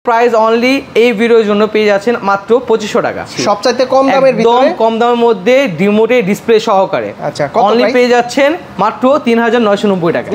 Price only এই ভিডিওর জন্য পেয়ে যাচ্ছেন মাত্র 2500 টাকা। সবচাইতে কম দামের ভিতরে, একদম কম দামের মধ্যে রিমোটে ডিসপ্লে সহকারে। আচ্ছা, কত অনলি পেয়ে যাচ্ছেন মাত্র 3990 টাকা।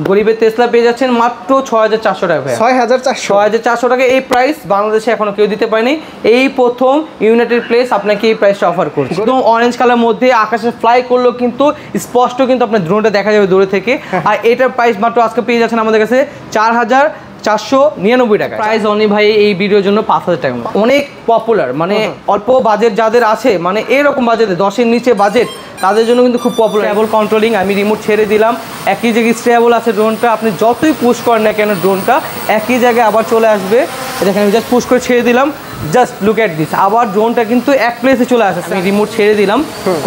গরিবের টেসলা পেয়ে যাচ্ছেন মাত্র 6400 টাকা। 6400 টাকা এই প্রাইস বাংলাদেশে এখনো কেউ দিতে পারেনি। এই প্রথম ইউনাইটেড প্লেস আপনাকে এই প্রাইসটা অফার করছে। একদম অরেঞ্জ কালার মধ্যে আকাশে ফ্লাই করলেও কিন্তু স্পষ্ট কিন্তু আপনার ড্রোনটা দেখা যাবে দূরে থেকে। আর এটার প্রাইস মাত্র আজকে পেয়ে যাচ্ছেন আমাদের কাছে 4499 টাকা। প্রাইস অনলি ভাই এই ভিডিওর জন্য 5000 টাকা। অনেক পপুলার, মানে অল্প বাজেট যাদের আছে, মানে এরকম বাজেটে 10-এর নিচে বাজেট, তাদের জন্য কিন্তু খুব পপুলার। স্টেবল কন্ট্রোলিং, আমি রিমোট ছেড়ে দিলাম, একই জায়গায় স্টেবল আছে ড্রোনটা। আপনি যতই পুশ করেন না কেন ড্রোনটা একই জায়গায় আবার চলে আসবে। দেখেন আমি জাস্ট পুশ করে ছেড়ে দিলাম, জাস্ট লুক অ্যাট দিস, আবার ড্রোনটা কিন্তু এক প্লেসে চলে আসে। আমি রিমোট ছেড়ে দিলাম,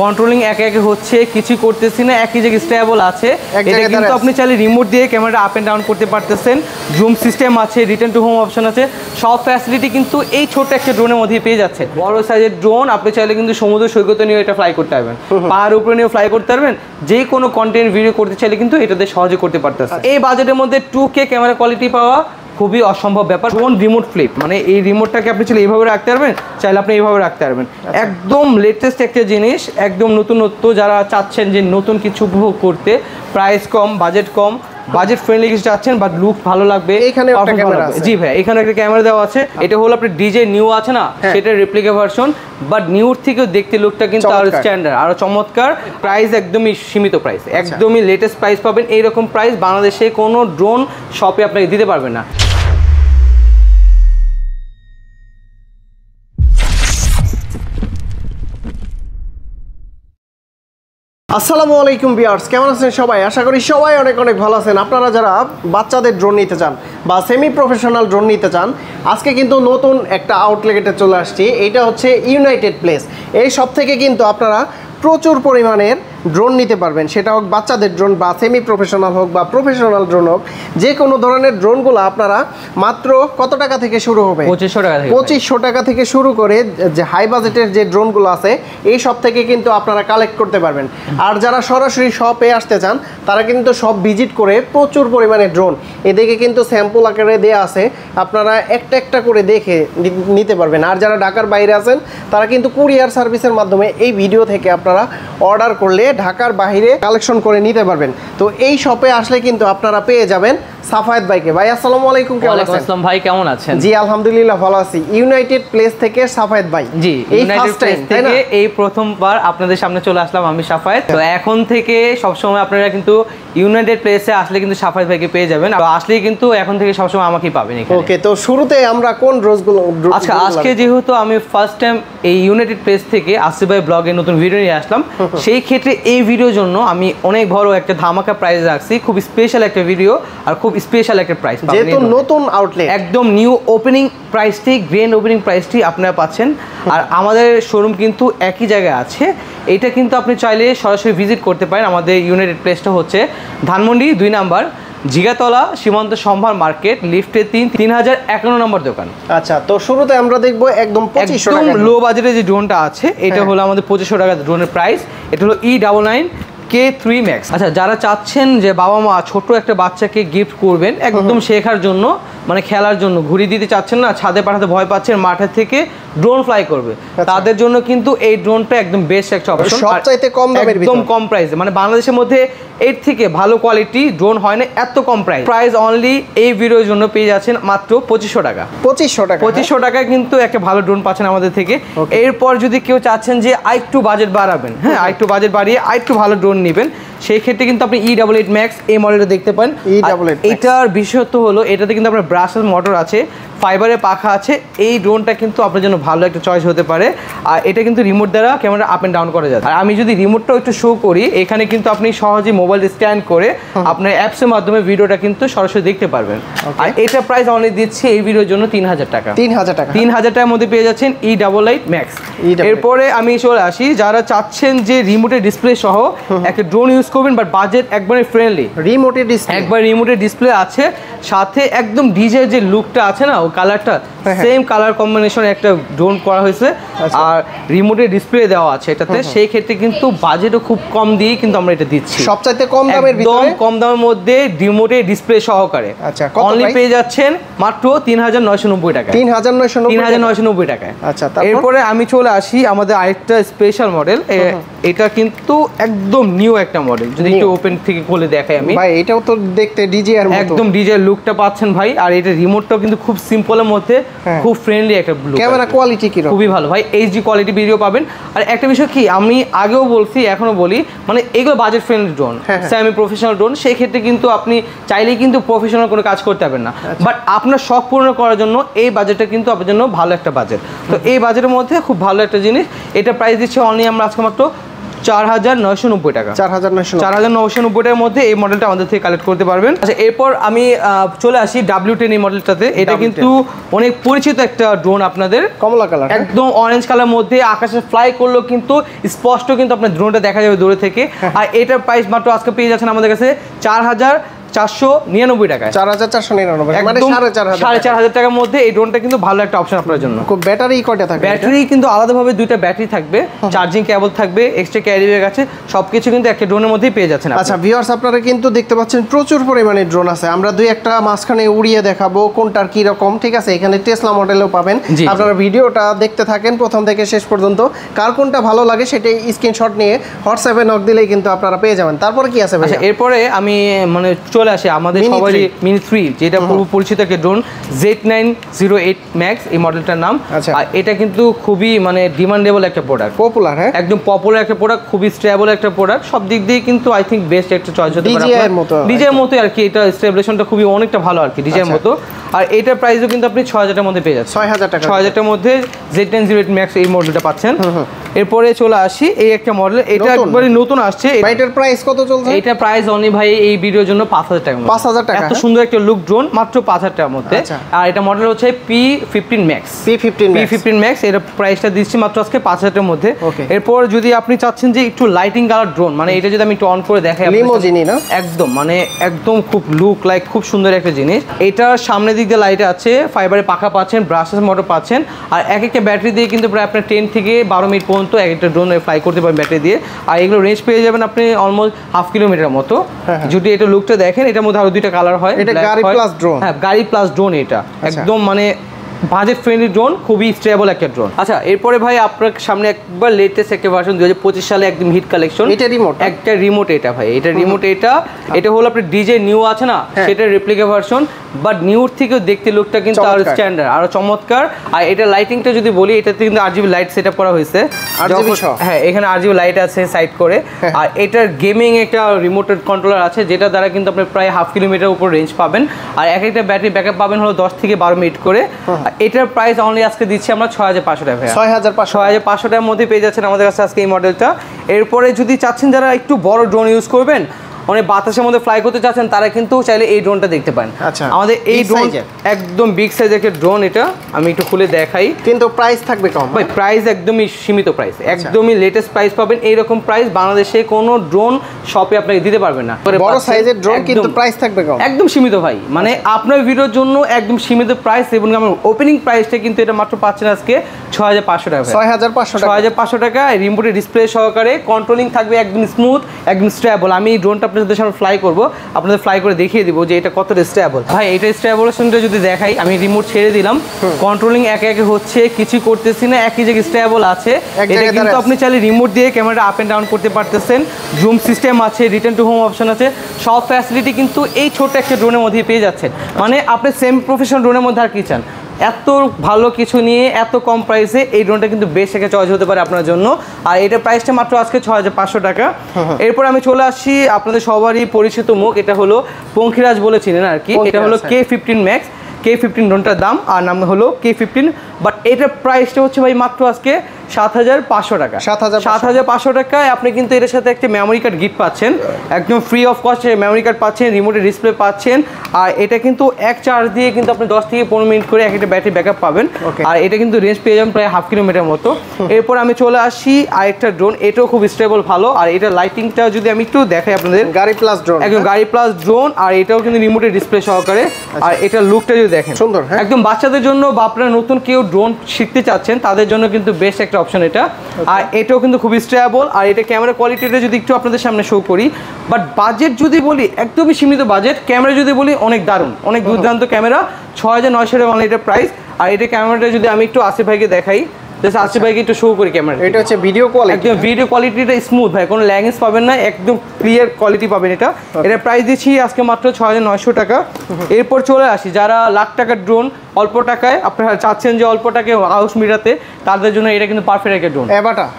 কন্ট্রোলিং একে একে হচ্ছে, কিছু করতেছি না, একই জায়গায় স্টেবল আছে। এটা কিন্তু আপনি চাইলে রিমোট দিয়ে ক্যামেরা আপ এন্ড ডাউন করতে পারতেছেন। জুম সিস্টেম আছে, রিটার্ন টু হোম অপশন আছে, সব ফ্যাসিলিটি কিন্তু এই ছোট একটা ড্রোনের মধ্যে পেয়ে যাচ্ছে। বড় সাইজের ড্রোন আপনি চাইলে কিন্তু সমুদ্র সৈকতে নিয়ে এটা ফ্লাই করতে পারবেন, পাহাড়ের উপরে নিয়ে ফ্লাই করতে পারবেন। যে কোনো কন্টেন্ট ভিডিও করতে চাইলে কিন্তু এটাতে সহজে করতে পারতেছে। এই বাজেটের মধ্যে 2K ক্যামেরা কোয়ালিটি পাওয়া খুবই অসম্ভব ব্যাপার। ড্রোন রিমোট ফ্লিপ, মানে এই রিমোটটাকে আপনি চাইলে এইভাবে রাখতে পারবেন, চাইলে আপনি এইভাবে রাখতে পারবেন। একদম লেটেস্ট একটা জিনিস, একদম নতুনত্ব। যারা চাচ্ছেন যে নতুন কিছু উপভোগ করতে, প্রাইস কম, বাজেট কম, বাজেট ফ্রেন্ডলি কিছু চাচ্ছেন বাট লুক ভালো লাগবে, এখানে একটা ক্যামেরা আছে। জি ভাই, এখানে একটা ক্যামেরা দেওয়া আছে। এটা হলো আপনার ডিজে নিউ আছে না, সেটার রেপ্লিকা ভার্সন, বাট নিউর থেকেও দেখতে লুকটা কিন্তু আরো স্ট্যান্ডার্ড, আরো চমৎকার। প্রাইস একদমই সীমিত প্রাইস, একদমই লেটেস্ট প্রাইস পাবেন। এইরকম প্রাইস বাংলাদেশে কোনো ড্রোন শপে আপনাকে দিতে পারবেন না। আসসালামু আলাইকুম ভিউয়ার্স, কেমন আছেন সবাই? আশা করি সবাই অনেক অনেক ভালো আছেন। আপনারা যারা বাচ্চাদের ড্রোন নিতে চান বা সেমি প্রফেশনাল ড্রোন নিতে চান, আজকে কিন্তু নতুন একটা আউটলেটে চলে আসছি। এইটা হচ্ছে ইউনাইটেড প্লেস। এই সব থেকে কিন্তু আপনারা প্রচুর পরিমাণের ড্রোন নিতে পারবেন, সেটা হোক বাচ্চাদের ড্রোন বা সেমি প্রফেশনাল হোক বা প্রফেশনাল ড্রোন হোক, যে কোনো ধরনের ড্রোনগুলো আপনারা মাত্র কত টাকা থেকে শুরু হবে? 2500 টাকা থেকে শুরু করে যে হাই বাজেটের যে ড্রোনগুলো আছে এই সব থেকে কিন্তু আপনারা কালেক্ট করতে পারবেন। আর যারা সরাসরি শপে আসতে চান তারা কিন্তু সব ভিজিট করে প্রচুর পরিমাণে ড্রোন এদিকে কিন্তু স্যাম্পল আকারে দেওয়া আছে, আপনারা একটা একটা করে দেখে নিতে পারবেন। আর যারা ঢাকার বাইরে আছেন তারা কিন্তু কুরিয়ার সার্ভিসের মাধ্যমে এই ভিডিও থেকে আপনারা অর্ডার করলে ঢাকার বাইরে কালেকশন করে নিতে পারবেন। তো এই শপে আসলে কিন্তু আপনারা পেয়ে যাবেন সাফায়েত ভাইকে। ভাই আসসালামু আলাইকুম, কেমন আছেন? আসসালাম ভাই, কেমন আছেন? জি আলহামদুলিল্লাহ ভালো আছি। ইউনাইটেড প্লেস থেকে সাফায়েত ভাই। জি, ইউনাইটেড প্লেস থেকে এই প্রথমবার আপনাদের সামনে চলে আসলাম আমি সাফায়েত। তো এখন থেকে সব সময় আপনারা কিন্তু ইউনাইটেড প্লেসে আসলে কিন্তু সাফায়েত ভাইকে পেয়ে যাবেন। আর আসলেই কিন্তু এখন থেকে সব সময় আমাকেই পাবেন এখানে। ওকে, তো শুরুতে আমরা কোন ড্রোনগুলো? আচ্ছা, আজকে যেহেতু আমি ফার্স্ট টাইম এই ইউনাইটেড প্লেস থেকে আসিফ ভাই ব্লগে নতুন ভিডিও নিয়ে আসলাম, সেই ক্ষেত্রে এই ভিডিওর জন্য আমি অনেক বড় একটা ধামাকা প্রাইস রাখছি। খুব স্পেশাল একটা ভিডিও আর খুব স্পেশাল একটা প্রাইস, যেহেতু নতুন আউটলেট, একদম নিউ ওপেনিং প্রাইসটি, গ্র্যান্ড ওপেনিং প্রাইসটি আপনারা পাচ্ছেন। আর আমাদের শোরুম কিন্তু একই জায়গায় আছে। এটা কিন্তু আপনি চাইলে সরাসরি ভিজিট করতে পারেন। আমাদের ইউনাইটেড প্লেসটা হচ্ছে ধানমন্ডি 2 নাম্বার জিগাতলা সীমান্ত সম্ভার মার্কেট, লিফটে 3051 নম্বর দোকান। আচ্ছা, তো শুরুতে আমরা দেখবো একদম 2500 টাকা লো বাজেটে যে ড্রোনটা আছে, এটা হলো আমাদের 2500 টাকা ড্রোনের প্রাইস। এটা হলো E99K3 Max। আচ্ছা, যারা চাচ্ছেন যে বাবা মা ছোট একটা বাচ্চাকে গিফট করবেন একদম শেখার জন্য, মানে খেলার জন্য, ঘুরি দিতে চাচ্ছেন না, ছাদে পাঠাতে ভয় পাচ্ছেন, মাঠের থেকে ড্রোন ফ্লাই করবে, তাদের জন্য কিন্তু এই ড্রোনটা একদম বেস্ট একটা অপশন। সবচাইতে কম দামের ভিতরে, একদম কম প্রাইসে, মানে বাংলাদেশের মধ্যে এর থেকে ভালো কোয়ালিটি ড্রোন হয় না এত কম প্রাইস। প্রাইস অনলি এই ভিডিওর জন্য পেয়ে যাচ্ছেন মাত্র 2500 টাকা। 2500 টাকায় কিন্তু একটা ভালো ড্রোন পাচ্ছেন আমাদের থেকে। এরপর যদি কেউ চাচ্ছেন যে আরেকটু বাজেট বাড়াবেন, হ্যাঁ আরেকটু বাজেট বাড়িয়ে আরেকটু ভালো ড্রোন নেবেন, সেই ক্ষেত্রে কিন্তু আপনি E88 Max এই মডেলটা দেখতে পান। এটার বিশেষত্ব হলো এটাতে কিন্তু আপনার ব্রাশের মোটর আছে, ফাইবারের পাখা আছে। এই ড্রোনটা কিন্তু আপনার জন্য ভালো একটা চয়েস হতে পারে। আর এটা কিন্তু রিমোট দ্বারা ক্যামেরা আপ এন্ড ডাউন করা যায়। আর আমি যদি রিমোটটাও একটু শো করি, এখানে কিন্তু আপনি সহজে মোবাইল স্ক্যান করে আপনার অ্যাপসের মাধ্যমে ভিডিওটা কিন্তু সরাসরি দেখতে পারবেন। আর এটা প্রাইস অনলি দিচ্ছি এই ভিডিওর জন্য 3000 টাকা। 3000 টাকার মধ্যে পেয়ে যাচ্ছেন E88 Max। এরপরে আমি চলে আসি, যারা চাচ্ছেন যে রিমোটের ডিসপ্লে সহ একটা ড্রোন ইউজ করবেন বাট বাজেট একবারে ফ্রেন্ডলি, রিমোটের ডিসপ্লে আছে, সাথে একদম ডিজে যে লুকটা আছে না, ও কালারটা সেম কালার কম্বিনেশন একটা ড্রোন করা হয়েছে। আর রিমোটের ডিসপ্লে দেওয়া আছে এটাতে, সেই ক্ষেত্রে কিন্তু বাজেটও খুব কম দিয়ে কিন্তু আমরা এটা দিচ্ছি। সবচাইতে কম দামের ভিতরে, কম দামের মধ্যে রিমোটের ডিসপ্লে সহকারে আচ্ছা অনলি পেয়ে যাচ্ছেন মাত্র 3990 টাকায়। 3990 টাকায়। আচ্ছা, এরপরে আমি চলে আসি আমাদের আরেকটা স্পেশাল মডেল। এটা কিন্তু একদম নিউ একটা মডেল, যদি একটু ওপেন থেকে খুলে দেখাই আমি। ভাই এটাও তো দেখতে ডিজে এর মতো, একদম ডিজে লুকটা পাচ্ছেন ভাই। আর এটা রিমোটটাও কিন্তু খুব সিম্পলের মধ্যে খুব ফ্রেন্ডলি একটা লুক। ক্যামেরা কোয়ালিটি কি রকম? খুবই ভালো ভাই, এইচডি কোয়ালিটি ভিডিও পাবেন। আর একটা বিষয় কি, আমি আগেও বলছি এখনো বলি, মানে এগুলো budget friendly drone, semi professional drone. সেই ক্ষেত্রে কিন্তু আপনি চাইলেই কিন্তু প্রফেশনাল কোনো কাজ করতে পারবেন না, বাট আপনার শখ পূরণ করার জন্য এই বাজেটটা কিন্তু আপনার জন্য ভালো একটা বাজেট। তো এই বাজেটের মধ্যে খুব ভালো একটা জিনিস। এটা প্রাইস দিচ্ছে অনলি আমরা আজকে মাত্র 4990 টাকা। 4990 টাকার মধ্যে এই মডেলটা আমাদের থেকে কালেক্ট করতে পারবেন। আচ্ছা, এরপর আমি চলে আসি W10 এই মডেলটাতে। এটা কিন্তু অনেক পরিচিত একটা ড্রোন আপনাদের, কমলা কালার, একদম অরেঞ্জ কালার মধ্যে আকাশে ফ্লাই করলেও কিন্তু স্পষ্ট কিন্তু আপনার ড্রোনটা দেখা যাবে দূরে থেকে। আর এটার প্রাইস মাত্র আজকে পেয়ে যাচ্ছেন আমাদের কাছে 4499 টাকায়। 4499 মানে 4500 টাকার মধ্যে এই ড্রোনটা কিন্তু ভালো একটা অপশন আপনার জন্য। ব্যাটারি কয়টা থাকবে? ব্যাটারি কিন্তু আলাদাভাবে দুইটা ব্যাটারি থাকবে, চার্জিং কেবল থাকবে, এক্সট্রা ক্যারি ব্যাগ আছে, সবকিছু কিন্তু একটা ড্রোনের মধ্যেই পেয়ে যাচ্ছেন। আচ্ছা ভিউয়ার্স, আপনারা কিন্তু দেখতে পাচ্ছেন প্রচুর পরিমাণে ড্রোন আছে। আমরা দুই একটা মাঝখানে উড়িয়ে দেখাবো কোনটার কি রকম, ঠিক আছে? এখানে টেসলা মডেলও পাবেন। আপনারা ভিডিওটা দেখতে থাকেন প্রথম থেকে শেষ পর্যন্ত। কার কোনটা ভালো লাগে সেটাই স্ক্রিনশট নিয়ে হোয়াটসঅ্যাপে নক দিলেই কিন্তু আপনারা পেয়ে যাবেন। তারপরে কি আছে ভাই? আচ্ছা, এরপরে আমি মানে চলে আসি আমাদের সবারই মিনি 3, যেটা খুব পরিচিত একটা ড্রোন, Z908 Max এই মডেলটার নাম। আর এটা কিন্তু খুবই মানে ডিমান্ডেবল একটা প্রোডাক্ট, পপুলার, হ্যাঁ একদম পপুলার একটা প্রোডাক্ট, খুবই স্টেবল একটা প্রোডাক্ট। সব দিক দিয়ে কিন্তু আই থিঙ্ক বেস্ট একটা চয়েস হতে পারে। ডিজের মতো আর কি, এটা স্টেবলেশনটা খুবই অনেকটা ভালো আর কি, ডিজের মতো। আর এটার প্রাইসও কিন্তু আপনি 6000 টাকার মধ্যে পেয়ে যাচ্ছেন। 6000 টাকা, 6000 টাকার মধ্যে Z908 Max এই মডেলটা পাচ্ছেন। এরপরে চলে আসি এই একটা মডেল, এটা একবারে নতুন আসছে। এটার প্রাইস কত চলছে? এটা প্রাইস অনলি ভাই এই ভিডিওর জন্য 5000 টাকা। 5000 টাকা, এত সুন্দর একটা লুক ড্রোন মাত্র 5000 টাকার মধ্যে। আর এটা মডেল হচ্ছে P15 Max। P15 Max এর প্রাইসটা দিচ্ছি মাত্র আজকে 5000 টাকার মধ্যে। এরপর যদি আপনি চাচ্ছেন যে একটু লাইটিং কালার ড্রোন, মানে এটা যদি আমি একটু অন করে দেখাই, লিমোজিনি না, একদম মানে একদম খুব লুক লাইক খুব সুন্দর একটা জিনিস। এটার সামনের দিক দিয়ে লাইট আছে, ফাইবারের পাখা পাচ্ছেন, ব্রাশেস মোটর পাচ্ছেন। আর এক একটা ব্যাটারি দিয়ে কিন্তু প্রায় আপনার 10 থেকে 12 মিনিট পর্যন্ত এক একটা ড্রোন ফ্লাই করতে পারেন ব্যাটারি দিয়ে। আর এগুলো রেঞ্জ পেয়ে যাবেন আপনি অলমোস্ট হাফ কিলোমিটার মতো। যদি এটা লুকটা দেখেন, এটার মধ্যে আরো দুইটা কালার হয়। এটা গাড়ি প্লাস ড্রোন। হ্যাঁ, গাড়ি প্লাস ড্রোন। এটা একদম মানে বাজেট ফ্রেন্ডলি ড্রোন, খুবই স্টেবল একটা ড্রোন। আচ্ছা, এরপরে ভাই আপনার সামনে একবার লেটেস্ট একটা ভার্সন 2025 সালে একদম হিট কালেকশন। এটা রিমোট, একটা রিমোট। এটা ভাই এটা রিমোট। এটা হলো আপনার ডিজে নিউ আছে না, সেটা রেপ্লিকা ভার্সন, বাট নিউর থেকেও দেখতে লুকটা কিন্তু আরো স্ট্যান্ডার্ড, আরো চমৎকার। আর এটা লাইটিংটা যদি বলি, এটাতে কিন্তু RGB লাইট সেটআপ করা হয়েছে। হ্যাঁ, এখানে RGB লাইট আছে সাইড করে। আর এটার গেমিং একটা রিমোট কন্ট্রোলার আছে, যেটা দ্বারা কিন্তু আপনি প্রায় হাফ কিলোমিটার উপর রেঞ্জ পাবেন। আর এক একটা ব্যাটারি ব্যাকআপ পাবেন হলো 10 থেকে 12 মিনিট করে। এটার প্রাইস অনলি আজকে দিচ্ছি আমরা 6500 টাকা। 6500 টাকার মধ্যে পেয়ে যাচ্ছেন আমাদের কাছে আজকে এই মডেলটা। এরপরে যদি চাচ্ছেন যারা একটু বড় ড্রোন ইউজ করবেন, অনেক বাতাসের মধ্যে ফ্লাই করতে চাচ্ছেন, তারা কিন্তু চাইলে এই ড্রোনটা দেখতে পারেন। আচ্ছা, আমাদের এই ড্রোন একদম বিগ সাইজের একটা ড্রোন। এটা আমি একটু খুলে দেখাই, কিন্তু প্রাইস থাকবে কম ভাই। প্রাইস একদমই সীমিত প্রাইস, একদমই লেটেস্ট প্রাইস পাবেন। এইরকম প্রাইস বাংলাদেশে কোনো ড্রোন শপে আপনাকে দিতে পারবে না। বড় সাইজের ড্রোন, কিন্তু প্রাইস থাকবে কম, একদম সীমিত ভাই। মানে আপনার ভিডিওর জন্য একদম সীমিত প্রাইস। এবং আমার ওপেনিং প্রাইসটা কিন্তু এটা মাত্র পাচ্ছেন আজকে 6500 টাকা। 6500 টাকা রিমোটের ডিসপ্লে সহকারে, কন্ট্রোলিং থাকবে একদম স্মুথ, একদম স্টেবল। আমি এই ড্রোনটা আপনাদের সামনে ফ্লাই করব, আপনাদের ফ্লাই করে দেখিয়ে দিব যে এটা কতটা স্টেবল। ভাই এটা স্টেবলেশনটা যদি দেখাই, আমি রিমোট ছেড়ে দিলাম, কন্ট্রোলিং একে একে হচ্ছে, কিছু করতেছি না, একই জায়গায় স্টেবল আছে। এটা কিন্তু আপনি চাইলে রিমোট দিয়ে ক্যামেরাটা আপ এন্ড ডাউন করতে পারতেছেন। জুম সিস্টেম আছে, রিটার্ন টু হোম অপশন আছে, সব ফ্যাসিলিটি কিন্তু এই ছোট একটা ড্রোনের মধ্যে পেয়ে যাচ্ছেন। মানে আপনি সেম প্রফেশনাল ড্রোনের মধ্যে আর কি চান? এত ভালো কিছু নিয়ে এত কম প্রাইসে এই ড্রোনটা কিন্তু বেশ একটা চয়েস হতে পারে আপনার জন্য। আর এটার প্রাইসটা মাত্র আজকে 6500 টাকা। এরপর আমি চলে আসছি আপনাদের সবারই পরিচিত মুখ, এটা হলো পঙ্খিরাজ বলে চিনেন আর কি। এটা হলো K15 Max। K15 ড্রোনটার দাম আর নাম হলো K15, বাট এটার প্রাইসটা হচ্ছে ভাই মাত্র আজকে 7,500 টাকা। 7,500 টাকায় আপনি কিন্তু এর সাথে একটা মেমোরি কার্ড গিফট পাচ্ছেন, একদম free of cost memory card পাচ্ছেন, রিমোটের ডিসপ্লে পাচ্ছেন। আর এটা কিন্তু এক চার্জ দিয়ে কিন্তু আপনি 10 থেকে 15 মিনিট করে একটা ব্যাটারি ব্যাকআপ পাবেন। আর এটা কিন্তু রেঞ্জ পেয়ে যাবেন প্রায় 1/2 কিলোমিটার মতো। এরপর আমি চলে আসি আরেকটা ড্রোন, এটাও খুব স্টেবল ভালো। আর এটা লাইটিংটা যদি আমি একটু দেখাই আপনাদের, গাড়ি প্লাস ড্রোন, একদম গাড়ি প্লাস ড্রোন। আর এটাও কিন্তু রিমোটের ডিসপ্লে সহকারে। আর এটা লুকটা যদি দেখেন সুন্দর, একদম বাচ্চাদের জন্য বা আপনারা নতুন কেউ ড্রোন শিখতে চাচ্ছেন তাদের জন্য কিন্তু বেস্ট একটা অপশন এটা। আর এটাও কিন্তু খুবই স্টেবল। আর এটা ক্যামেরা কোয়ালিটিটা যদি একটু আপনাদের সামনে শো করি, বাট বাজেট যদি বলি একদমই সীমিত বাজেট, ক্যামেরা যদি বলি অনেক দারুণ, অনেক দুর্দান্ত ক্যামেরা। 6,900 টাকা অনলাইন প্রাইস। আর এটা ক্যামেরাটা যদি আমি একটু আসিফ ভাইকে দেখাই, আসিফ ভাইকে একটু শো করি ক্যামেরা। এটা হচ্ছে ভিডিও কোয়ালিটি, একদম ভিডিও কোয়ালিটিটা স্মুথ ভাই, কোনো ল্যাগেজ পাবেন না, একদম ক্লিয়ার কোয়ালিটি পাবেন এটা। এটা প্রাইস দিচ্ছি আজকে মাত্র 6,900 টাকা। এরপর চলে আসি যারা লাখ টাকার ড্রোন অল্প টাকায় আপনারা চাচ্ছেন যে অল্প টাকায় হাউস মিটাতে, তাদের জন্য এটা কিন্তু পারফেক্ট একটা ড্রোন।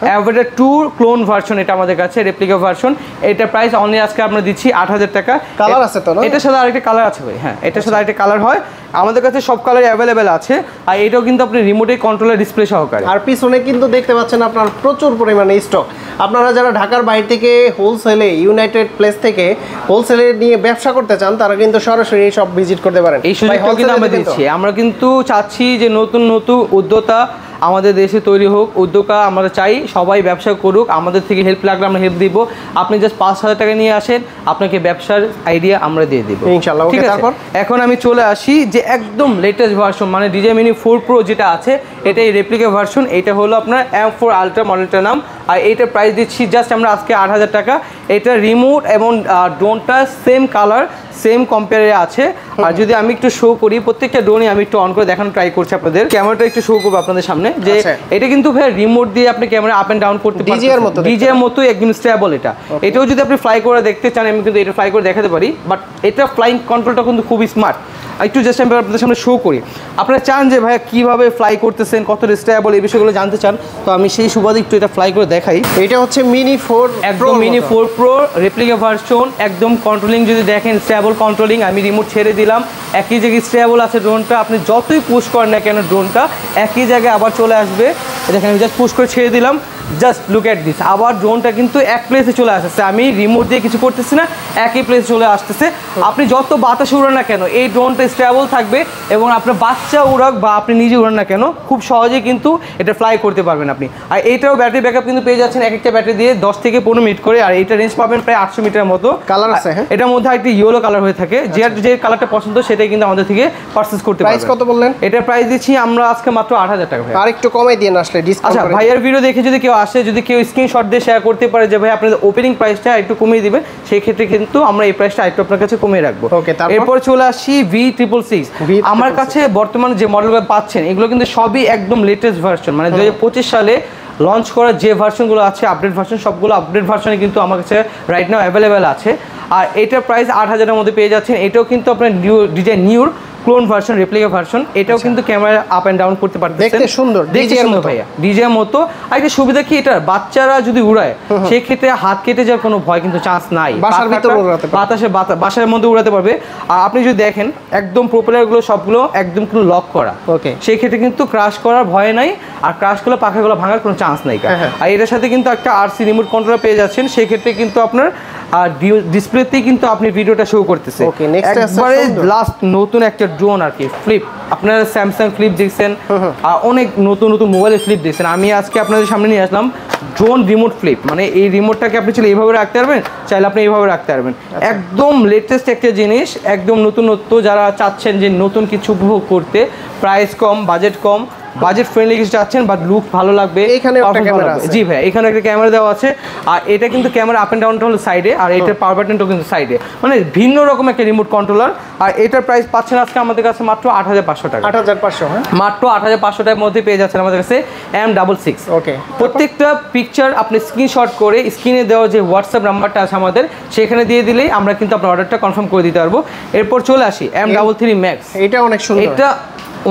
অ্যাভাটা 2 ক্লোন ভার্সন এটা আমাদের কাছে, রেপ্লিকা ভার্সন। এটা প্রাইস অনলি আজকে আমরা দিচ্ছি 8,000 টাকা। কালার আছে তো না? এটার সাথে আরেকটা কালার আছে ভাই, হ্যাঁ এটার সাথে আরেকটা কালার হয়, আমাদের কাছে সব কালার অ্যাভেলেবেল আছে। আর এটাও কিন্তু আপনি রিমোটে কন্ট্রোলার ডিসপ্লে সহকারে। আর পিছনে কিন্তু দেখতে পাচ্ছেন আপনার প্রচুর পরিমাণে স্টক। আপনারা যারা ঢাকার বাইরে থেকে হোলসেলে, ইউনাইটেড প্লেস থেকে হোলসেলে নিয়ে ব্যবসা করতে চান, তারা কিন্তু সরাসরি সব ভিজিট করতে পারেন। এই সুযোগটা কিন্তু আমরা দিচ্ছি। আমরা কিন্তু চাচ্ছি যে নতুন নতুন উদ্যোক্তা আমাদের দেশে তৈরি হোক, উদ্যোক্তা আমরা চাই সবাই ব্যবসা করুক, আমাদের থেকে হেল্প লাগলে আমরা হেল্প দিব। আপনি জাস্ট 5,000 টাকা নিয়ে আসেন, আপনাকে ব্যবসার আইডিয়া আমরা দিয়ে দিব ইনশাআল্লাহ। ঠিক আছে, তারপর এখন আমি চলে আসি যে একদম লেটেস্ট ভার্সন, মানে DJI Mini 4 Pro যেটা আছে, এটাই রেপ্লিকা ভার্সন। এটা হলো আপনার M4 আলট্রা মডেলটার নাম। আর এইটার প্রাইস দিচ্ছি জাস্ট আমরা আজকে 8,000 টাকা। এটা রিমোট এবং ড্রোনটা সেম কালার, সেম কম্পেয়ারে আছে। আর যদি আমি একটু শো করি, প্রত্যেকটা ড্রোনই আমি একটু অন করে দেখানো ট্রাই করছি আপনাদের। ক্যামেরাটা একটু শো করবো আপনাদের সামনে যে এটা কিন্তু ভাই রিমোট দিয়ে আপনি ক্যামেরা আপ এন্ড ডাউন করতে পারবেন, ডিজে এর মতো একদম স্টেবল এটা। এটাও যদি আপনি ফ্লাই করে দেখতে চান, আমি কিন্তু এটা ফ্লাই করে দেখাতে পারি, বাট এটা ফ্লাইং কন্ট্রোলটা কিন্তু খুবই স্মার্ট। একটু জাস্ট আমি আপনাদের সামনে শো করি। আপনারা চান যে ভাই কীভাবে ফ্লাই করতেছেন, কত স্টেবল, এই বিষয়গুলো জানতে চান, তো আমি সেই সুবাদে একটু এটা ফ্লাই করে দেখাই। এটা হচ্ছে মিনি 4, একদম মিনি 4 Pro রেপ্লিকা ভার্সন। একদম কন্ট্রোলিং যদি দেখেন, স্টেবল কন্ট্রোলিং। আমি রিমোট ছেড়ে দিলাম, একই জায়গায় স্টেবল আছে ড্রোনটা। আপনি যতই পুশ করেন না কেন, ড্রোনটা একই জায়গায় আবার চলে আসবে। দেখেন আমি জাস্ট পুশ করে ছেড়ে দিলাম, জাস্ট লুক অ্যাট দিস, আবার ড্রোনটা কিন্তু এক প্লেসে চলে আসতেছে। আমি রিমোট দিয়ে কিছু করতেছি না, একই প্লেসে চলে আসতেছে। আপনি যত বাতাসে উড়ান না কেন, এই ড্রোনটা স্টেবল থাকবে। এবং আপনার বাচ্চা উড়াক বা আপনি নিজে উড়ান না কেন, খুব সহজেই কিন্তু এটা ফ্লাই করতে পারবেন আপনি। আর এইটাও ব্যাটারি ব্যাকআপ কিন্তু পেয়ে যাচ্ছেন এক একটা ব্যাটারি দিয়ে 10 থেকে 15 মিনিট করে। আর এটা রেঞ্জ পাবেন প্রায় 800 মিটারের মতো। কালার আছে, হ্যাঁ এটার মধ্যে একটা ইয়েলো কালার হয়ে থাকে, যে কালারটা পছন্দ সেটাই কিন্তু আমাদের থেকে পারচেজ করতে পারবেন। প্রাইস কত বললেন? এটা প্রাইস দিচ্ছি আমরা আজকে মাত্র 8,000 টাকা। আর একটু কমাই দিয়ে আসলে ডিসকাউন্ট। আচ্ছা ভাইয়ার ভিডিও দেখে যদি কেউ আসে, যদি কেউ স্ক্রিনশট দিয়ে শেয়ার করতে পারে যে ভাই আপনাদের ওপেনিং প্রাইসটা একটু কমিয়ে দিবেন, সেই ক্ষেত্রে কিন্তু আমরা এই প্রাইসটা একটু আপনার কাছে কমিয়ে রাখবো। এরপর চলে আসি V666। আমার কাছে বর্তমানে যে মডেলগুলো পাচ্ছেন, এগুলো কিন্তু সবই একদম লেটেস্ট ভার্সন, মানে 2025 সালে লঞ্চ করা যে ভার্সনগুলো আছে, আপডেট ভার্সন, সবগুলো আপডেট ভার্সনে কিন্তু আমার কাছে রাইট নাও অ্যাভেলেবেল আছে। আর এটার প্রাইস 8,000-এর মধ্যে পেয়ে যাচ্ছেন। এটাও কিন্তু আপনার DJI নিউর ক্লোন ভার্সন, রেপ্লিকা ভার্সন। এটাও কিন্তু ক্যামেরা আপ এন্ড ডাউন করতে পারতেছেন, দেখতে সুন্দর, দেখতে সুন্দর ভাইয়া, ডিজে মতো। আর একটা সুবিধা কি, এটা বাচ্চারা যদি উড়ায় সেই ক্ষেত্রে হাত কেটে যাওয়ার কোনো ভয় কিন্তু চান্স নাই, বাসার ভিতরে উড়াতে পারবে, বাতাসে বাসার মধ্যে উড়াতে পারবে। আর আপনি যদি দেখেন একদম প্রপেলারগুলো সবগুলো একদম কিন্তু লক করা, ওকে, সেই ক্ষেত্রে কিন্তু ক্রাশ করার ভয় নাই। আর ক্রাশ করলে পাখাগুলো ভাঙার কোনো চান্স নাই। আর এটার সাথে কিন্তু একটা RC রিমোট কন্ট্রোলার পেয়ে যাচ্ছেন, সেই ক্ষেত্রে কিন্তু আপনার ডিসপ্লেতেই কিন্তু আপনি ভিডিওটা শো করতেছে। একবারে লাস্ট নতুন একটা ড্রোন আর কি, ফ্লিপ। আপনারা স্যামসাং ফ্লিপ দেখছেন, আর অনেক নতুন নতুন মোবাইলের ফ্লিপ দেখছেন। আমি আজকে আপনাদের সামনে নিয়ে আসলাম ড্রোন রিমোট ফ্লিপ। মানে এই রিমোটটাকে আপনি চাইলে এইভাবে রাখতে পারবেন, চাইলে আপনি এইভাবে রাখতে পারবেন। একদম লেটেস্ট একটা জিনিস, একদম নতুনত্ব। যারা চাচ্ছেন যে নতুন কিছু উপভোগ করতে, প্রাইস কম, বাজেট কম, বাজেট ফ্রেন্ডলি কিছু চাচ্ছেন, বাট লুক ভালো লাগবে, এখানে একটা ক্যামেরা আছে। জি ভাই, এখানে একটা ক্যামেরা দেওয়া আছে। আর এটা কিন্তু ক্যামেরা আপ এন্ড ডাউনটা হলো সাইডে, আর এটার পাওয়ার বাটনটাও কিন্তু সাইডে, মানে ভিন্ন রকম একটা রিমোট কন্ট্রোলার। আর এটার প্রাইস পাচ্ছেন আজকে আমাদের কাছে মাত্র 8,500 টাকা। 8,500, হ্যাঁ, মাত্র 8,500 টাকার মধ্যে পেয়ে যাচ্ছেন আমাদের কাছে M66। ওকে, প্রত্যেকটা পিকচার আপনি স্ক্রিনশট করে স্ক্রিনে দেওয়া যে হোয়াটসঅ্যাপ নাম্বারটা আছে আমাদের, সেখানে দিয়ে দিলেই আমরা কিন্তু আপনার অর্ডারটা কনফার্ম করে দিতে পারবো। এরপর চলে আসি M33 Max। এটা অনেক সুন্দর, এটা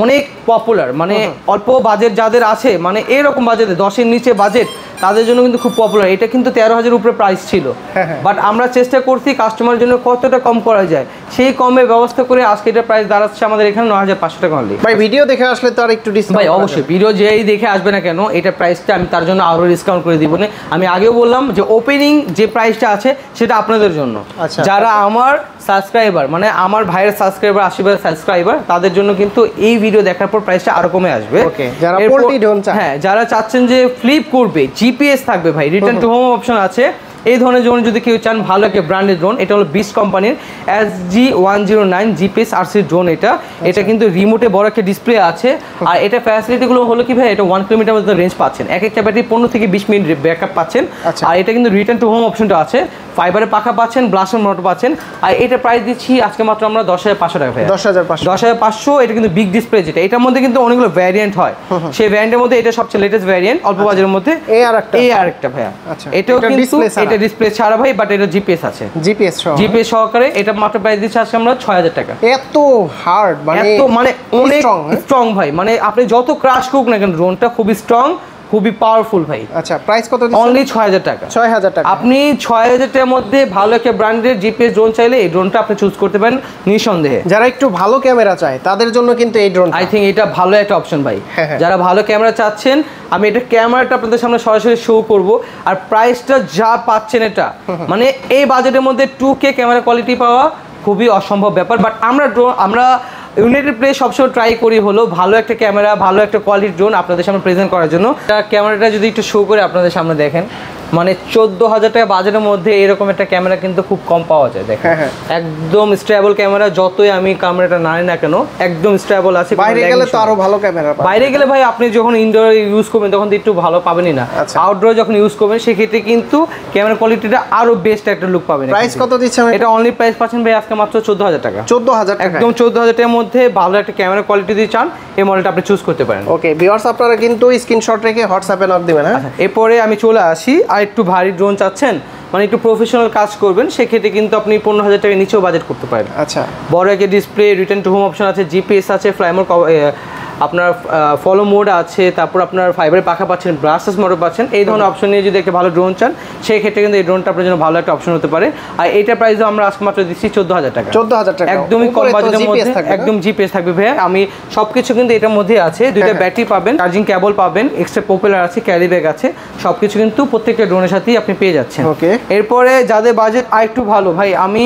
অনেক পপুলার, মানে অল্প বাজেট যাদের আছে, মানে এরকম বাজেটে 10-এর নিচে বাজেট, তাদের জন্য কিন্তু খুব পপুলার। এটা কিন্তু 13,000 উপরে প্রাইস ছিল, বাট আমরা চেষ্টা করছি কাস্টমারের জন্য কতটা কম করা যায় সেই কমে ব্যবস্থা করে আজকে এটা প্রাইস দাঁড়াচ্ছে আমাদের এখানে 9,500 টাকা অনলি। ভাই ভিডিও দেখে আসলে তো আর একটু ডিসকাউন্ট? ভাই অবশ্যই ভিডিও যেই দেখে আসবে না কেন এটা প্রাইসটা আমি তার জন্য আরো ডিসকাউন্ট করে দিব না। আমি আগেও বললাম যে ওপেনিং যে প্রাইসটা আছে সেটা আপনাদের জন্য, যারা আমার সাবস্ক্রাইবার মানে আমার ভাইয়ের সাবস্ক্রাইবার 80,000 সাবস্ক্রাইবার তাদের জন্য কিন্তু এই ভিডিও দেখার পর প্রাইসটা আরো কমে আসবে। যারা পোল্ট্রি ড্রোন চান, হ্যাঁ যারা চাচ্ছেন যে ফ্লিপ করবে, জিপিএস থাকবে ভাই, রিটার্ন টু হোম অপশন আছে, এই ধরনের ড্রোন যদি কেউ চান ভালো একটা ব্র্যান্ডের ড্রোন, এটা হলো বিস্ট কোম্পানির SG-109 জিপিএস RC ড্রোন। এটা কিন্তু রিমোটে বড় একটা ডিসপ্লে আছে, আর এটা ফ্যাসিলিটিগুলো হলো কি ভাই, এটা 1 কিলোমিটার মধ্যে রেঞ্জ পাচ্ছেন, এক একটা ব্যাটারি 15 থেকে 20 মিনিট ব্যাকআপ পাচ্ছেন, আর এটা কিন্তু রিটার্ন টু হোম অপশনটা আছে, ফাইবারের পাখা পাচ্ছেন, ব্লাস্টার মোটর পাচ্ছেন, আর এটা প্রাইস দিচ্ছি আজকে মাত্র আমরা 10,500 টাকা। 10,500 এটা কিন্তু বিগ ডিসপ্লে, যেটা এটার মধ্যে কিন্তু অনেকগুলো ভ্যারিয়েন্ট হয়, সেই ভ্যারিয়েন্টের মধ্যে এটা সবচেয়ে লেটেস্ট ভ্যারিয়েন্ট, অল্প বাজারের মধ্যে এই আরেকটা ভাইয়া। এটাও কিন্তু এটা ডিসপ্লে ছাড়া ভাই, বাট এটা জিপিএস আছে, জিপিএস সহকারে। এটা মাত্র প্রাইস দিচ্ছি আজকে আমরা 6,000 টাকা। এত হার্ড মানে অনেক স্ট্রং ভাই, মানে আপনি যত ক্রাশ করুক না কেন ড্রোনটা খুবই স্ট্রং, খুবই পাওয়ারফুল ভাই। আচ্ছা প্রাইস কত? অনলি 6,000 টাকা। 6,000 টাকা। আপনি 6,000 টাকার মধ্যে ভালো একটা ব্র্যান্ডের জিপিএস ড্রোন চাইলে এই ড্রোনটা আপনি চুজ করতে পারেন নিঃসন্দেহে। যারা একটু ভালো ক্যামেরা চায় তাদের জন্য কিন্তু এই ড্রোন আই থিঙ্ক এটা ভালো একটা অপশন ভাই। যারা ভালো ক্যামেরা চাচ্ছেন, আমি এটা ক্যামেরাটা আপনাদের সামনে সরাসরি শো করব, আর প্রাইসটা যা পাচ্ছেন এটা মানে এই বাজেটের মধ্যে 2K ক্যামেরা কোয়ালিটি পাওয়া খুবই অসম্ভব ব্যাপার। বাট আমরা ইউনাইটেড প্লেস সবসময় ট্রাই করি হলো ভালো একটা ক্যামেরা, ভালো একটা কোয়ালিটির ড্রোন আপনাদের সামনে প্রেজেন্ট করার জন্য। ক্যামেরাটা যদি একটু শো করে আপনাদের সামনে দেখেন, মানে 14,000 টাকা বাজেটের মধ্যে এরকম একটা ক্যামেরা কিন্তু খুব কম পাওয়া যায়। দেখেন একদম স্টেবল ক্যামেরা, যতই আমি ক্যামেরাটা নাড়ি না কেন একদম স্টেবল আছে। বাইরে গেলে তো আরো ভালো ক্যামেরা পাবেন। বাইরে গেলে ভাই আপনি যখন ইনডোর ইউজ করবেন তখন তো একটু ভালো পাবেনই না, আউটডোর যখন ইউজ করবেন সেক্ষেত্রে কিন্তু ক্যামেরা কোয়ালিটিটা আরো বেস্ট একটা লুক পাবেন। প্রাইস কত দিচ্ছেন এটা? অনলি প্রাইস পাচ্ছেন ভাই আজকে মাত্র 14,000 টাকা। 14,000 টাকা, একদম 14,000 টাকার মধ্যে ভালো একটা ক্যামেরা কোয়ালিটি দিয়ে চান এই মডেলটা আপনি চুজ করতে পারেন। ওকে ভিউয়ার্স, আপনারা কিন্তু স্ক্রিনশট রেখে হোয়াটসঅ্যাপে নক দিবেন। হ্যাঁ, এরপরে আমি চলে আসি, আর একটু ভারী ড্রোন চাচ্ছেন মানে একটু প্রফেশনাল কাজ করবেন, সেক্ষেত্রে কিন্তু আপনি 15,000 টাকার নিচেও বাজেট করতে পারেন। আচ্ছা, বড় একটা display, return to home option আছে, জিপিএস আছে, ফ্লাইমোর আপনার ফলো মোড আছে, তারপর আপনার ফাইবারের পাখা পাচ্ছেন, ব্লাস্টার মোটর পাচ্ছেন। এই ধরনের অপশন নিয়ে যদি একটা ভালো ড্রোন চান সেই ক্ষেত্রে কিন্তু এই ড্রোনটা আপনার জন্য ভালো একটা অপশন হতে পারে। আর এইটা প্রাইসও আমরা আজকে মাত্র দিচ্ছি 14,000 টাকা। 14,000 টাকা একদমই কম বাজেটের মধ্যে, একদম জিপিএস থাকবে ভাইয়া। আমি সবকিছু কিন্তু এটার মধ্যে আছে, দুইটা ব্যাটারি পাবেন, চার্জিং কেবল পাবেন, এক্সট্রা পপুলার আছে, ক্যারি ব্যাগ আছে, সবকিছু কিন্তু প্রত্যেকটা ড্রোনের সাথেই আপনি পেয়ে যাচ্ছেন। এরপরে যাদের বাজেট আরেকটু ভালো, ভাই আমি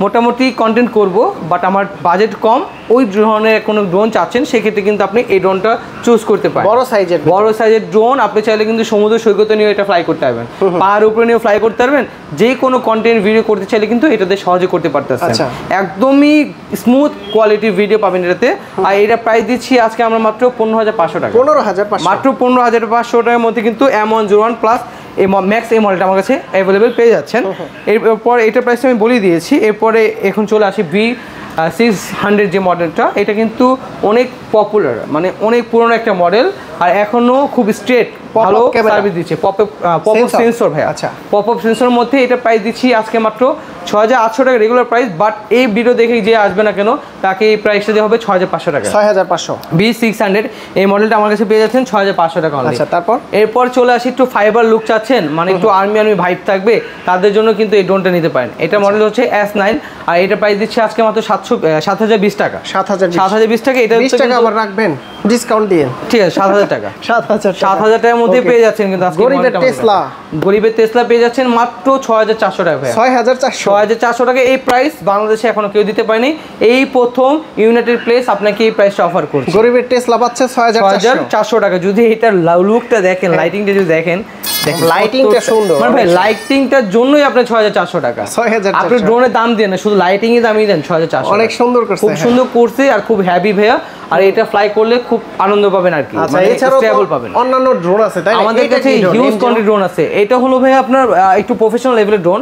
মোটামুটি কন্টেন্ট করব বাট আমার বাজেট কম, ওই ধরনের কোনো ড্রোন চাচ্ছেন সেক্ষেত্রে কিন্তু আপনি এই ড্রোনটা চুজ করতে পারেন। বড় সাইজের ড্রোন আপনি চাইলে কিন্তু সমুদ্র সৈকতে নিয়ে এটা ফ্লাই করতে পারবেন, পাহাড়ের উপরে নিয়ে ফ্লাই করতে পারবেন, যে কোনো কন্টেন্ট ভিডিও করতে চাইলে কিন্তু এটাতে সহজে করতে পারতেছেন। একদমই স্মুথ কোয়ালিটির ভিডিও পাবেন এটাতে। আর এটা প্রাইস দিচ্ছি আজকে আমরা মাত্র 15,500 টাকা। 15,500 মাত্র 15,500 টাকার মধ্যে কিন্তু M101 প্লাস এই ম্যাক্স এই মডেলটা আমার কাছে অ্যাভেলেবেল পেয়ে যাচ্ছেন। এরপর এটার প্রাইসটা আমি বলে দিয়েছি। এরপরে এখন চলে আসি V600 যে মডেলটা, এটা কিন্তু অনেক পপুলার, মানে অনেক পুরনো একটা মডেল, আর এখনো খুব স্ট্রেট ভালো সার্ভিস দিচ্ছে। পপ আপ সেন্সর ভাই। আচ্ছা, পপ আপ সেন্সরের মধ্যে এটা প্রাইস দিচ্ছি আজকে মাত্র 6,800 টাকা রেগুলার প্রাইস, বাট এই ভিডিও দেখে যে আসবে না কেন তাকে এই প্রাইসটা দেওয়া হবে 6,500 টাকা। 6,500 V600 এই মডেলটা আমার কাছে পেয়ে যাচ্ছেন 6,500 টাকা। আচ্ছা, এরপর চলে আসি একটু ফাইবার লুক চাচ্ছেন, মানে একটু আর্মি ভাইব থাকবে, তাদের জন্য কিন্তু এই ড্রোনটা নিতে পারেন। এটা মডেল হচ্ছে S9, আর এটা প্রাইস দিচ্ছে আজকে মাত্র 7,020 টাকা। 7,020 টাকা। এটা 20 টাকা আবার রাখবেন ডিসকাউন্ট দিয়ে, ঠিক আছে? 7,000 টাকা। 7,000 টাকার মধ্যে পেয়ে যাচ্ছেন কিন্তু আজকে গরিবের টেসলা পেয়ে যাচ্ছেন মাত্র 6,400 টাকা। 6,400 টাকা এই প্রাইস বাংলাদেশে এখনো কেউ দিতে পারেনি, এই প্রথম ইউনাইটেড প্লেস আপনাকে এই প্রাইসটা অফার করছে। গরিবের টেসলা পাচ্ছে 6,400 টাকা। যদি এটার লুকটা দেখেন, লাইটিংটা যদি দেখেন, লাইটিংটা সুন্দর মানে ভাই, লাইটিংটার জন্যই আপনার 6,400 টাকা। আপনি ড্রোনের দাম দিয়ে না, শুধু লাইটিংয়ের দামই দেন 6,400। অনেক সুন্দর করছে, খুব সুন্দর করছে আর খুব হ্যাভি ভাইয়া। আর এটা ফ্লাই করলে খুব আনন্দ পাবেন আর কি, মানে স্টেবল পাবেন। অন্যান্য ড্রোন আছে তাই আমাদের কাছে হিউজ কোয়ান্টিটি ড্রোন আছে। এটা হলো ভাই আপনার একটু প্রফেশনাল লেভেলের ড্রোন,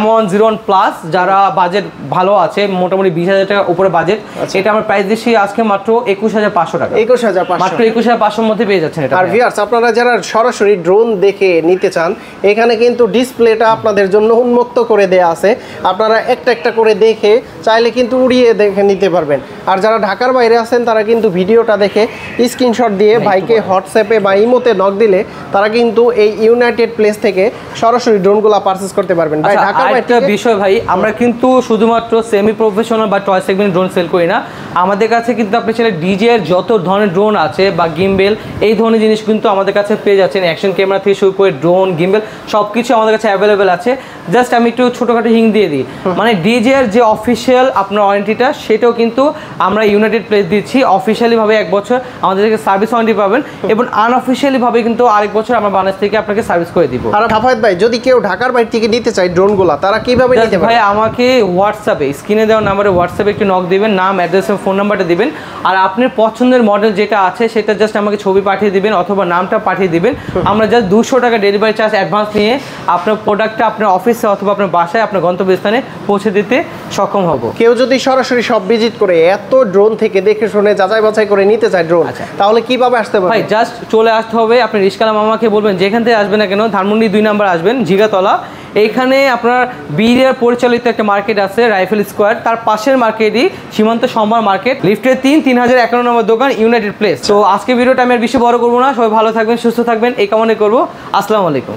M101 প্লাস, যারা বাজেট ভালো আছে, মোটামুটি 20,000 টাকা উপরে বাজেট। এটা আমার প্রাইস দিচ্ছি আজকে মাত্র 21,500 টাকা। 21,500 মাত্র 21,500 মধ্যে পেয়ে যাচ্ছেন এটা। আর ভিউয়ার্স, আপনারা যারা সরাসরি ড্রোন দেখে নিতে চান, এখানে কিন্তু ডিসপ্লেটা আপনাদের জন্য উন্মুক্ত করে দেয়া আছে, আপনারা একটা একটা করে দেখে চাইলে কিন্তু উড়িয়ে দেখে নিতে পারবেন। আর যারা ঢাকার বাইরে আছেন তারা কিন্তু ভিডিওটা দেখে স্ক্রিনশট দিয়ে ভাইকে হোয়াটসঅ্যাপে বা ইমোতে নক দিলে তারা কিন্তু এই ইউনাইটেড প্লেস থেকে সরাসরি ড্রোনগুলো পারচেজ করতে পারবেন। ভাই ঢাকার বাইরে একটা বিষয় ভাই, আমরা কিন্তু শুধুমাত্র সেমি প্রফেশনাল বা টয় সেগমেন্ট ড্রোন সেল করি না। আমাদের কাছে কিন্তু আপনি চাইলে ডিজে এর যত ধরনের ড্রোন আছে বা গিম্বেল এই ধরনের জিনিস কিন্তু আমাদের কাছে পেয়ে যাচ্ছেন। অ্যাকশন ক্যামেরা থেকে শুরু করে ড্রোন, গিম্বেল সব কিছু আমাদের কাছে অ্যাভেলেবেল আছে। জাস্ট আমি একটু ছোটোখাটো হিং দিয়ে দিই, মানে ডিজে এর যে অফিসিয়াল আপনার ওয়ারেন্টিটা সেটাও কিন্তু আমরা ইউনাইটেড প্লেস দিচ্ছি। অফিসিয়ালিভাবে 1 বছর আমাদের থেকে সার্ভিস ওয়ারেন্টি পাবেন এবং আনঅফিসিয়ালিভাবে কিন্তু আরেক বছর আমরা বাংলাদেশ থেকে আপনাকে সার্ভিস করে দিব। আর সাফায়েত ভাই যদি কেউ ঢাকার বাইরে থেকে নিতে চায় ড্রোনগুলো তারা কিভাবে নিতে পারে? ভাই আমাকে হোয়াটসঅ্যাপে স্ক্রিনে দেওয়া নাম্বারে হোয়াটসঅ্যাপে একটু নক দিবেন, নাম, অ্যাড্রেস এবং ফোন নাম্বারটা দিবেন। আর আপনার পছন্দের মডেল যেটা আছে সেটা জাস্ট আমাকে ছবি পাঠিয়ে দিবেন অথবা নামটা পাঠিয়ে দিবেন। আমরা জাস্ট 200 টাকা ডেলিভারি চার্জ অ্যাডভান্স নিয়ে আপনার প্রোডাক্টটা আপনার অফিসে অথবা আপনার বাসায় আপনার গন্তব্যস্থানে পৌঁছে দিতে সক্ষম হব। কেউ যদি সরাসরি সব ভিজিট করে এত ড্রোন থেকে দেখে শুনে যাচাই বাছাই করে নিতে চায় ড্রোন, তাহলে কিভাবে আসতে পারবে? ভাই জাস্ট চলে আসতে হবে। আপনি রিস্কালা মামাকে বলবেন যেখান থেকে আসবেন না কেন, ধানমন্ডি 2 নাম্বার আসবেন, জিগাতলা। এইখানে আপনার বিডিআর পরিচালিত একটা মার্কেট আছে রাইফেল স্কোয়ার, তার পাশের মার্কেটই সীমান্ত সম্ভার মার্কেট, লিফটের 3051 নম্বর দোকান, ইউনাইটেড প্লেস। তো আজকে ভিডিওটা আমি আর বেশি বড় করবো না, সবাই ভালো থাকবেন, সুস্থ থাকবেন এই কামনা করবো। আসসালামু আলাইকুম।